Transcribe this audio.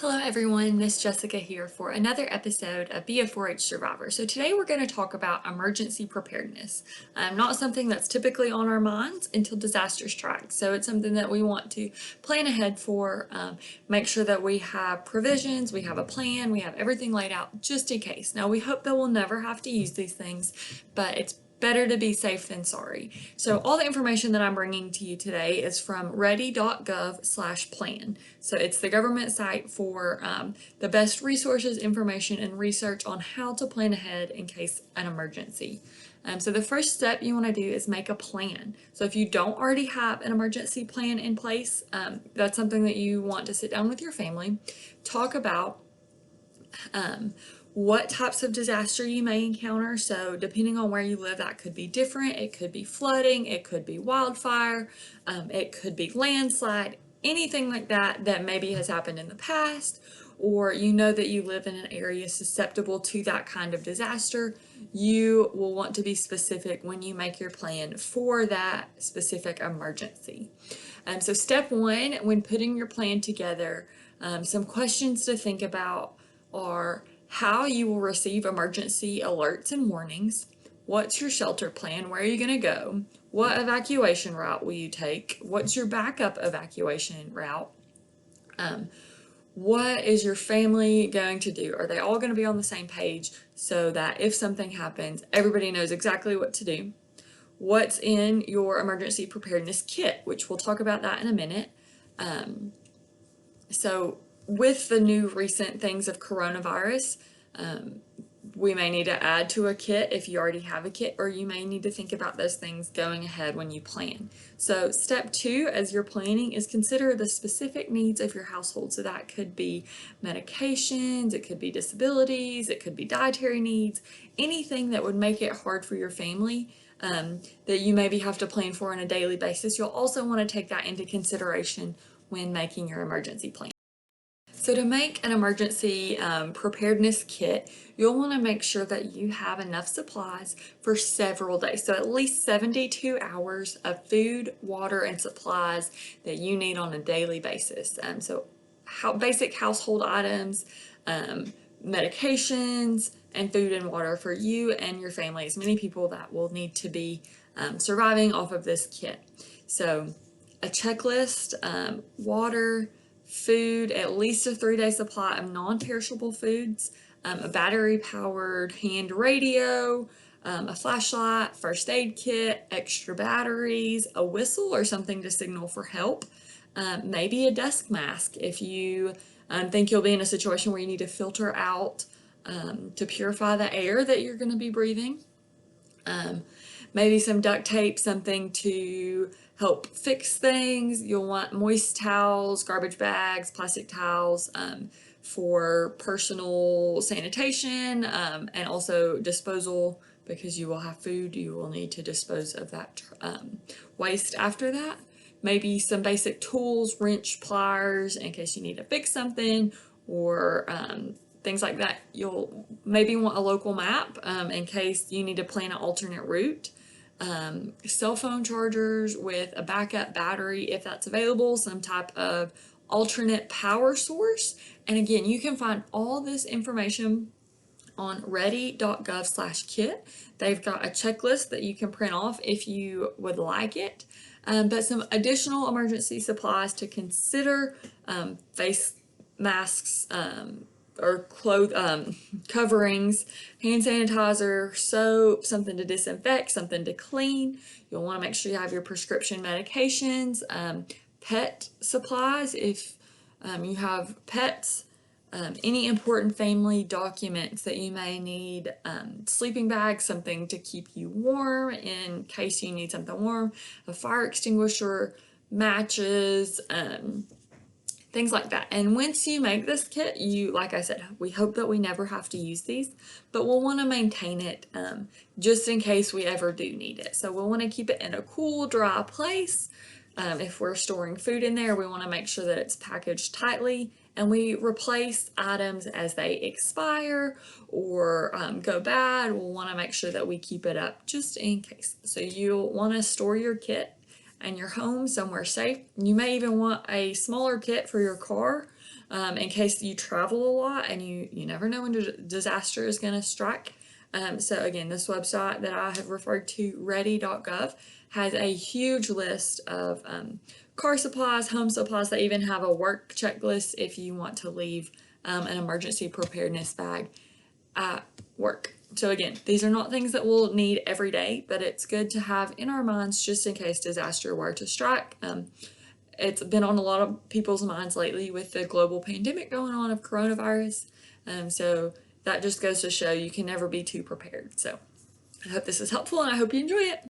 Hello everyone, Miss Jessica here for another episode of Be a 4-H Survivor. So today we're going to talk about emergency preparedness. Not something that's typically on our minds until disaster strikes. So it's something that we want to plan ahead for, make sure that we have provisions, we have a plan, we have everything laid out just in case. Now we hope that we'll never have to use these things, but it's better to be safe than sorry. So all the information that I'm bringing to you today is from ready.gov/plan. So it's the government site for the best resources, information, and research on how to plan ahead in case an emergency. So the first step you want to do is make a plan. So if you don't already have an emergency plan in place, that's something that you want to sit down with your family, talk about what types of disaster you may encounter. So depending on where you live, that could be different. It could be flooding, it could be wildfire, it could be landslide, anything like that that maybe has happened in the past, or you know that you live in an area susceptible to that kind of disaster. You will want to be specific when you make your plan for that specific emergency. So step one, when putting your plan together, some questions to think about are how you will receive emergency alerts and warnings, what's your shelter plan, where are you going to go, what evacuation route will you take, what's your backup evacuation route, what is your family going to do? Are they all going to be on the same page so that if something happens, everybody knows exactly what to do? What's in your emergency preparedness kit, which we'll talk about that in a minute. So with the new recent things of coronavirus, we may need to add to a kit if you already have a kit, or you may need to think about those things going ahead when you plan. So step two, as you're planning, is consider the specific needs of your household. So that could be medications, it could be disabilities, it could be dietary needs, anything that would make it hard for your family that you maybe have to plan for on a daily basis. You'll also want to take that into consideration when making your emergency plan. So to make an emergency preparedness kit, you'll want to make sure that you have enough supplies for several days. So at least 72 hours of food, water, and supplies that you need on a daily basis. So basic household items, medications, and food and water for you and your family, as many people that will need to be surviving off of this kit. So a checklist, water, food, at least a 3-day supply of non-perishable foods, a battery-powered hand radio, a flashlight, first aid kit, extra batteries, a whistle or something to signal for help, maybe a desk mask if you think you'll be in a situation where you need to filter out to purify the air that you're going to be breathing. Maybe some duct tape, something to help fix things. You'll want moist towels, garbage bags, plastic towels for personal sanitation, and also disposal. Because you will have food, you will need to dispose of that waste after that. Maybe some basic tools, wrench, pliers, in case you need to fix something, or things like that. You'll maybe want a local map in case you need to plan an alternate route. Cell phone chargers with a backup battery if that's available, some type of alternate power source. And again, you can find all this information on ready.gov/kit. They've got a checklist that you can print off if you would like it. But some additional emergency supplies to consider, face masks, or coverings, hand sanitizer, soap, something to disinfect, something to clean. You'll want to make sure you have your prescription medications, pet supplies if you have pets, any important family documents that you may need, sleeping bags, something to keep you warm in case you need something warm, a fire extinguisher, matches, things like that. And once you make this kit, like I said, we hope that we never have to use these, but we'll want to maintain it just in case we ever do need it. So we'll want to keep it in a cool, dry place. If we're storing food in there, we want to make sure that it's packaged tightly, and we replace items as they expire or go bad. We'll want to make sure that we keep it up just in case. So you'll want to store your kit and your home somewhere safe. You may even want a smaller kit for your car in case you travel a lot and you never know when disaster is going to strike. So again, this website that I have referred to, ready.gov, has a huge list of car supplies, home supplies. They even have a work checklist if you want to leave an emergency preparedness bag at work. So again, these are not things that we'll need every day, but it's good to have in our minds just in case disaster were to strike. It's been on a lot of people's minds lately with the global pandemic going on of coronavirus. So that just goes to show you can never be too prepared. So I hope this is helpful and I hope you enjoy it.